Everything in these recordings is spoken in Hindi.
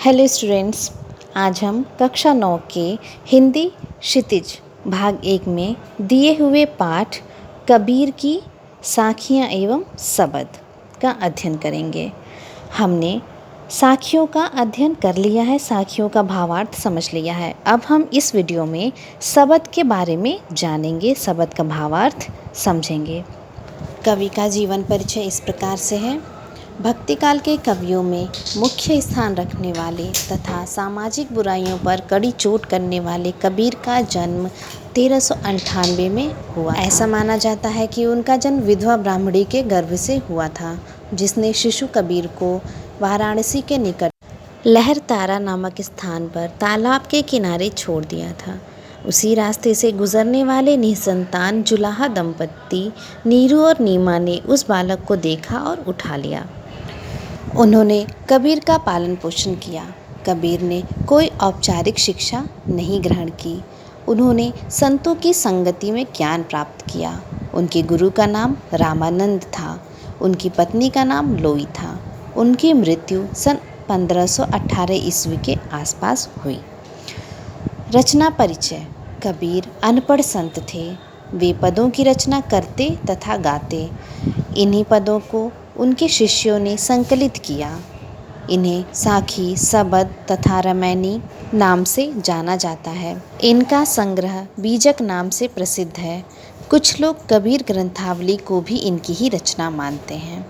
हेलो स्टूडेंट्स, आज हम कक्षा 9 के हिंदी क्षितिज भाग 1 में दिए हुए पाठ कबीर की साखियाँ एवं सबद का अध्ययन करेंगे। हमने साखियों का अध्ययन कर लिया है, साखियों का भावार्थ समझ लिया है। अब हम इस वीडियो में सबद के बारे में जानेंगे, सबद का भावार्थ समझेंगे। कवि का जीवन परिचय इस प्रकार से है। भक्तिकाल के कवियों में मुख्य स्थान रखने वाले तथा सामाजिक बुराइयों पर कड़ी चोट करने वाले कबीर का जन्म 1398 में हुआ। ऐसा माना जाता है कि उनका जन्म विधवा ब्राह्मणी के गर्भ से हुआ था, जिसने शिशु कबीर को वाराणसी के निकट लहरतारा नामक स्थान पर तालाब के किनारे छोड़ दिया था। उसी रास्ते से गुजरने वाले निसंतान जुलाहा दंपत्ति नीरू और नीमा ने उस बालक को देखा और उठा लिया। उन्होंने कबीर का पालन पोषण किया। कबीर ने कोई औपचारिक शिक्षा नहीं ग्रहण की। उन्होंने संतों की संगति में ज्ञान प्राप्त किया। उनके गुरु का नाम रामानंद था। उनकी पत्नी का नाम लोई था। उनकी मृत्यु सन 1518 ईस्वी के आसपास हुई। रचना परिचय। कबीर अनपढ़ संत थे। वे पदों की रचना करते तथा गाते। इन्हीं पदों को उनके शिष्यों ने संकलित किया। इन्हें साखी, सबद तथा रमैनी नाम से जाना जाता है। इनका संग्रह बीजक नाम से प्रसिद्ध है। कुछ लोग कबीर ग्रंथावली को भी इनकी ही रचना मानते हैं।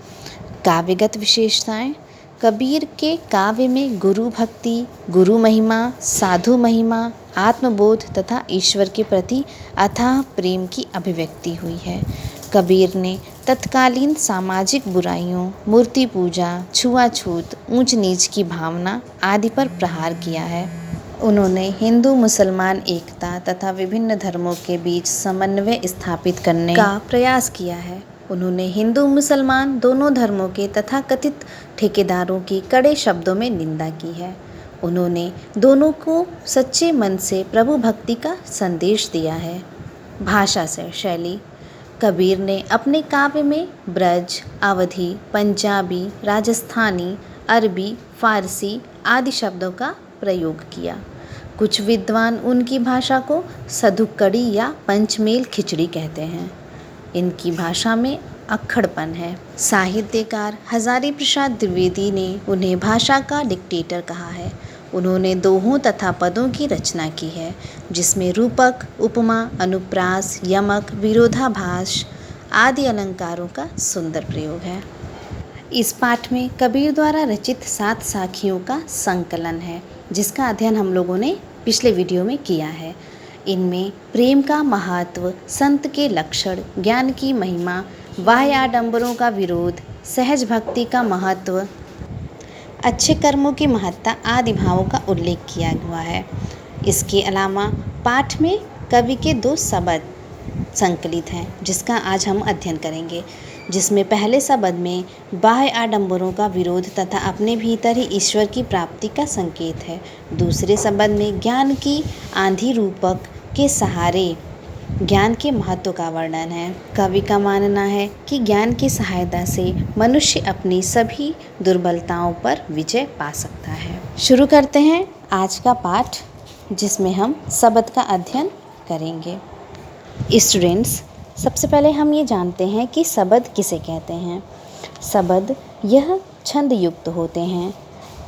काव्यगत विशेषताएं। कबीर के काव्य में गुरु भक्ति, गुरु महिमा, साधु महिमा, आत्मबोध तथा ईश्वर के प्रति अथाह प्रेम की अभिव्यक्ति हुई है। कबीर ने तत्कालीन सामाजिक बुराइयों, मूर्ति पूजा, छुआछूत, ऊंच नीच की भावना आदि पर प्रहार किया है। उन्होंने हिंदू मुसलमान एकता तथा विभिन्न धर्मों के बीच समन्वय स्थापित करने का प्रयास किया है। उन्होंने हिंदू मुसलमान दोनों धर्मों के तथा कथित ठेकेदारों की कड़े शब्दों में निंदा की है। उन्होंने दोनों को सच्चे मन से प्रभु भक्ति का संदेश दिया है। भाषा से शैली। कबीर ने अपने काव्य में ब्रज, अवधी, पंजाबी, राजस्थानी, अरबी, फारसी आदि शब्दों का प्रयोग किया। कुछ विद्वान उनकी भाषा को सधुक्कड़ी या पंचमेल खिचड़ी कहते हैं। इनकी भाषा में अक्खड़पन है। साहित्यकार हजारी प्रसाद द्विवेदी ने उन्हें भाषा का डिक्टेटर कहा है। उन्होंने दोहों तथा पदों की रचना की है, जिसमें रूपक, उपमा, अनुप्रास, यमक, विरोधाभास आदि अलंकारों का सुंदर प्रयोग है। इस पाठ में कबीर द्वारा रचित 7 साखियों का संकलन है, जिसका अध्ययन हम लोगों ने पिछले वीडियो में किया है। इनमें प्रेम का महत्व, संत के लक्षण, ज्ञान की महिमा, बाह्य आडंबरों का विरोध, सहज भक्ति का महत्व, अच्छे कर्मों की महत्ता आदि भावों का उल्लेख किया हुआ है। इसके अलावा पाठ में कवि के 2 सबद संकलित हैं, जिसका आज हम अध्ययन करेंगे। जिसमें पहले सबद में बाह्य आडंबरों का विरोध तथा अपने भीतर ही ईश्वर की प्राप्ति का संकेत है। दूसरे सबद में ज्ञान की आंधी रूपक के सहारे ज्ञान के महत्व का वर्णन है। कवि का मानना है कि ज्ञान की सहायता से मनुष्य अपनी सभी दुर्बलताओं पर विजय पा सकता है। शुरू करते हैं आज का पाठ, जिसमें हम सबद का अध्ययन करेंगे। स्टूडेंट्स, सबसे पहले हम ये जानते हैं कि सबद किसे कहते हैं। सबद यह छंद युक्त होते हैं।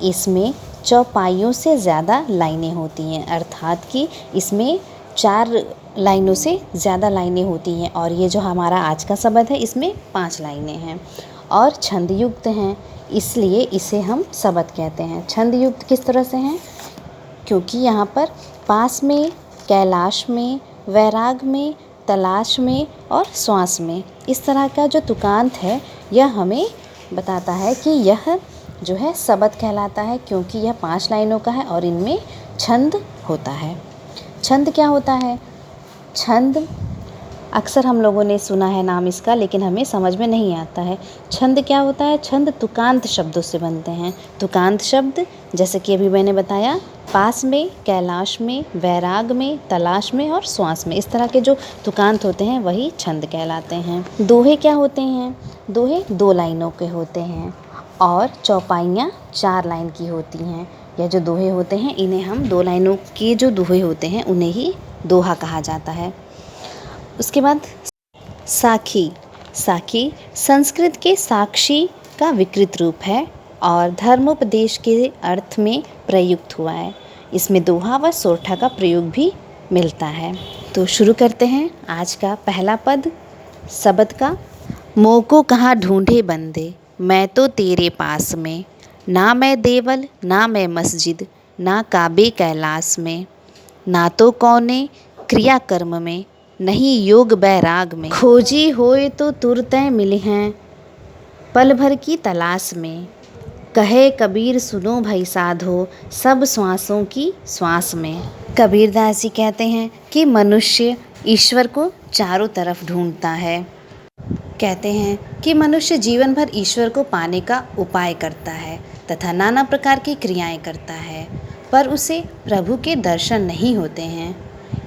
इसमें चौपाइयों से ज़्यादा लाइनें होती हैं, अर्थात कि इसमें 4 लाइनों से ज़्यादा लाइनें होती हैं। और ये जो हमारा आज का सबद है, इसमें 5 लाइनें हैं और छंद युक्त हैं, इसलिए इसे हम सबद कहते हैं। छंद युक्त किस तरह से हैं? क्योंकि यहाँ पर पास में, कैलाश में, वैराग में, तलाश में और श्वास में इस तरह का जो तुकांत है, यह हमें बताता है कि यह जो है सबद कहलाता है, क्योंकि यह 5 लाइनों का है और इनमें छंद होता है। छंद क्या होता है? छंद अक्सर हम लोगों ने सुना है नाम इसका, लेकिन हमें समझ में नहीं आता है। छंद क्या होता है? छंद तुकांत शब्दों से बनते हैं। तुकांत शब्द जैसे कि अभी मैंने बताया, पास में, कैलाश में, वैराग में, तलाश में और श्वास में, इस तरह के जो तुकांत होते हैं वही छंद कहलाते हैं। दोहे क्या होते हैं? दोहे 2 लाइनों के होते हैं और चौपाइयाँ 4 लाइन की होती हैं। यह जो दोहे होते हैं इन्हें हम 2 लाइनों के जो दोहे होते हैं उन्हें ही दोहा कहा जाता है। उसके बाद साखी। साखी संस्कृत के साक्षी का विकृत रूप है और धर्मोपदेश के अर्थ में प्रयुक्त हुआ है। इसमें दोहा व सोरठा का प्रयोग भी मिलता है। तो शुरू करते हैं आज का पहला पद शब्द का। मोह को कहाँ ढूंढे बंदे, मैं तो तेरे पास में, ना मैं देवल ना मैं मस्जिद, ना काबे कैलाश में, ना तो कौने क्रिया कर्म में, नहीं योग बैराग में, खोजी होए तो तुरतें मिले हैं पल भर की तलाश में, कहे कबीर सुनो भई साधो सब श्वासों की श्वास में। कबीरदास जी कहते हैं कि मनुष्य ईश्वर को चारों तरफ ढूंढता है। कहते हैं कि मनुष्य जीवन भर ईश्वर को पाने का उपाय करता है तथा नाना प्रकार की क्रियाएं करता है, पर उसे प्रभु के दर्शन नहीं होते हैं।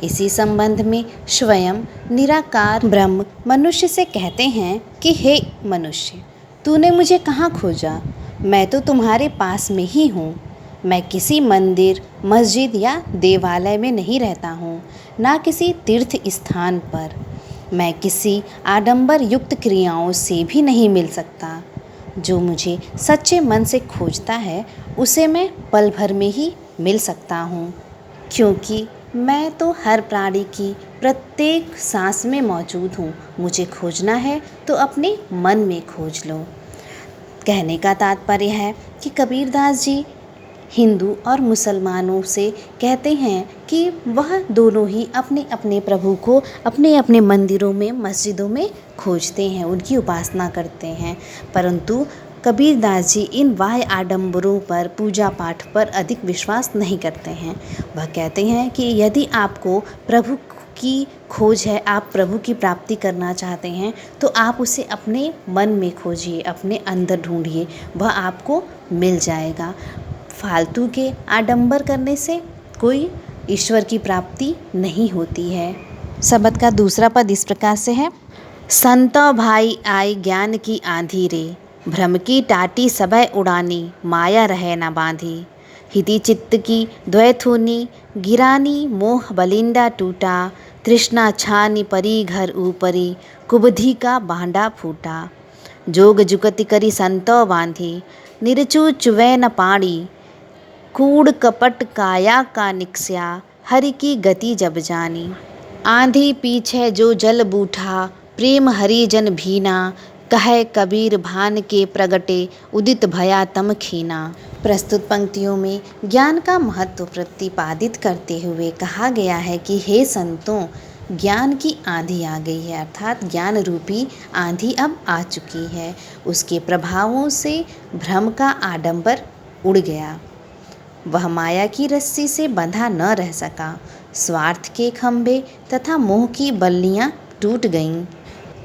इसी संबंध में स्वयं निराकार ब्रह्म मनुष्य से कहते हैं कि हे मनुष्य, तूने मुझे कहाँ खोजा? मैं तो तुम्हारे पास में ही हूँ। मैं किसी मंदिर, मस्जिद या देवालय में नहीं रहता हूँ, ना किसी तीर्थ स्थान पर। मैं किसी आडंबर युक्त क्रियाओं से भी नहीं मिल सकता। जो मुझे सच्चे मन से खोजता है उसे मैं पल भर में ही मिल सकता हूँ, क्योंकि मैं तो हर प्राणी की प्रत्येक सांस में मौजूद हूँ। मुझे खोजना है तो अपने मन में खोज लो। कहने का तात्पर्य है कि कबीरदास जी हिंदू और मुसलमानों से कहते हैं कि वह दोनों ही अपने अपने प्रभु को अपने अपने मंदिरों में, मस्जिदों में खोजते हैं, उनकी उपासना करते हैं। परंतु कबीरदास जी इन बाह्य आडंबरों पर, पूजा पाठ पर अधिक विश्वास नहीं करते हैं। वह कहते हैं कि यदि आपको प्रभु की खोज है, आप प्रभु की प्राप्ति करना चाहते हैं, तो आप उसे अपने मन में खोजिए, अपने अंदर ढूंढिए, वह आपको मिल जाएगा। फालतू के आडंबर करने से कोई ईश्वर की प्राप्ति नहीं होती है। शब्द का दूसरा पद इस प्रकार से है। संतो भाई आई ज्ञान की आंधी रे, भ्रम की टाटी सबय उड़ानी, माया रहे न बांधी, हिति चित्त की द्वैथुनी गिरानी, मोह बलिंदा टूटा, तृष्णा छानी परी घर ऊपरी, कुबधी का बांडा फूटा, जोग जुगति करी संतो बांधी, निरचू चुवै न पाणी, कूड़ कपट काया का निक्स्या, हरि की गति जब जानी, आंधी पीछे जो जल बूठा, प्रेम हरि जन भीना, कहे कबीर भान के प्रगटे, उदित भया तम खीना। प्रस्तुत पंक्तियों में ज्ञान का महत्व प्रतिपादित करते हुए कहा गया है कि हे संतों, ज्ञान की आंधी आ गई है, अर्थात ज्ञान रूपी आंधी अब आ चुकी है। उसके प्रभावों से भ्रम का आडंबर उड़ गया, वह माया की रस्सी से बंधा न रह सका, स्वार्थ के खंभे तथा मोह की बल्लियां टूट गईं।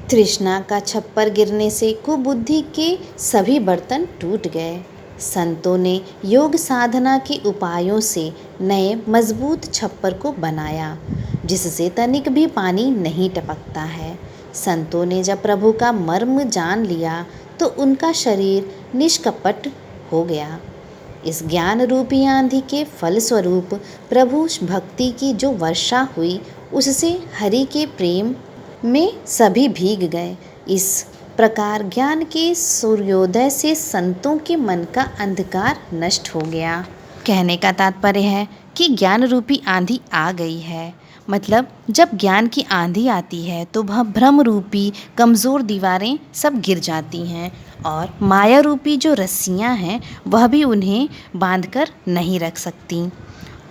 तृष्णा का छप्पर गिरने से कुबुद्धि के सभी बर्तन टूट गए। संतों ने योग साधना के उपायों से नए मजबूत छप्पर को बनाया, जिससे तनिक भी पानी नहीं टपकता है। संतों ने जब प्रभु का मर्म जान लिया तो उनका शरीर निष्कपट हो गया। इस ज्ञान रूपी आंधी के फलस्वरूप प्रभु भक्ति की जो वर्षा हुई, उससे हरि के प्रेम में सभी भीग गए। इस प्रकार ज्ञान के सूर्योदय से संतों के मन का अंधकार नष्ट हो गया। कहने का तात्पर्य है कि ज्ञान रूपी आंधी आ गई है। मतलब जब ज्ञान की आंधी आती है तो वह भ्रम रूपी कमज़ोर दीवारें सब गिर जाती हैं और माया रूपी जो रस्सियाँ हैं वह भी उन्हें बांधकर नहीं रख सकती।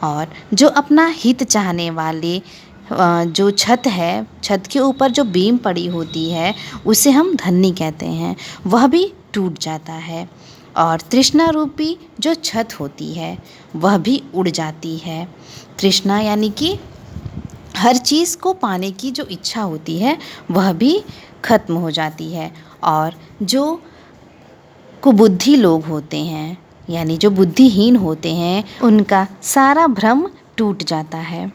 और जो अपना हित चाहने वाले जो छत है, छत के ऊपर जो बीम पड़ी होती है उसे हम धन्नी कहते हैं, वह भी टूट जाता है। और तृष्णा रूपी जो छत होती है वह भी उड़ जाती है। तृष्णा यानी कि हर चीज़ को पाने की जो इच्छा होती है वह भी खत्म हो जाती है। और जो कुबुद्धि लोग होते हैं, यानी जो बुद्धिहीन होते हैं, उनका सारा भ्रम टूट जाता है।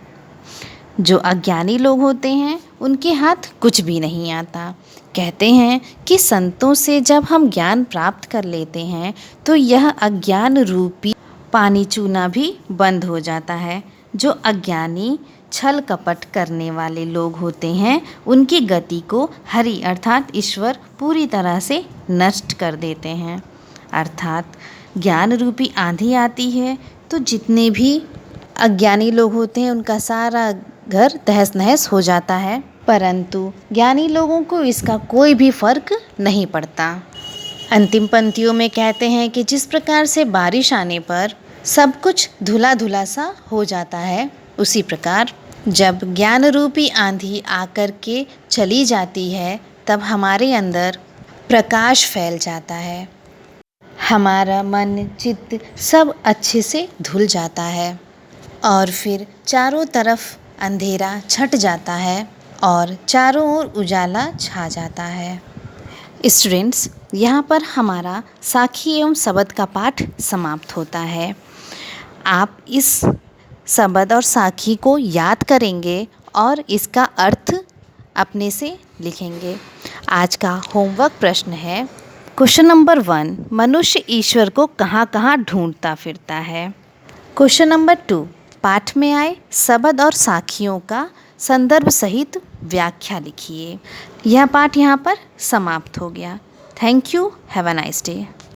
जो अज्ञानी लोग होते हैं उनके हाथ कुछ भी नहीं आता, कहते हैं कि संतों से जब हम ज्ञान प्राप्त कर लेते हैं तो यह अज्ञान रूपी पानी चूना भी बंद हो जाता है। जो अज्ञानी छल कपट करने वाले लोग होते हैं उनकी गति को हरि अर्थात ईश्वर पूरी तरह से नष्ट कर देते हैं। अर्थात ज्ञान रूपी आंधी आती है तो जितने भी अज्ञानी लोग होते हैं उनका सारा घर तहस नहस हो जाता है, परंतु ज्ञानी लोगों को इसका कोई भी फर्क नहीं पड़ता। अंतिम पंक्तियों में कहते हैं कि जिस प्रकार से बारिश आने पर सब कुछ धुला धुला सा हो जाता है, उसी प्रकार जब ज्ञान रूपी आंधी आकर के चली जाती है तब हमारे अंदर प्रकाश फैल जाता है। हमारा मन चित्त सब अच्छे से धुल जाता है और फिर चारों तरफ अंधेरा छट जाता है और चारों ओर उजाला छा जाता है। स्टूडेंट्स, यहाँ पर हमारा साखी एवं शब्द का पाठ समाप्त होता है। आप इस शब्द और साखी को याद करेंगे और इसका अर्थ अपने से लिखेंगे। आज का होमवर्क प्रश्न है, क्वेश्चन नंबर 1, मनुष्य ईश्वर को कहाँ कहाँ ढूंढता फिरता है। क्वेश्चन नंबर 2, पाठ में आए शब्द और साखियों का संदर्भ सहित व्याख्या लिखिए। यह पाठ यहाँ पर समाप्त हो गया। Thank you. Have a nice day.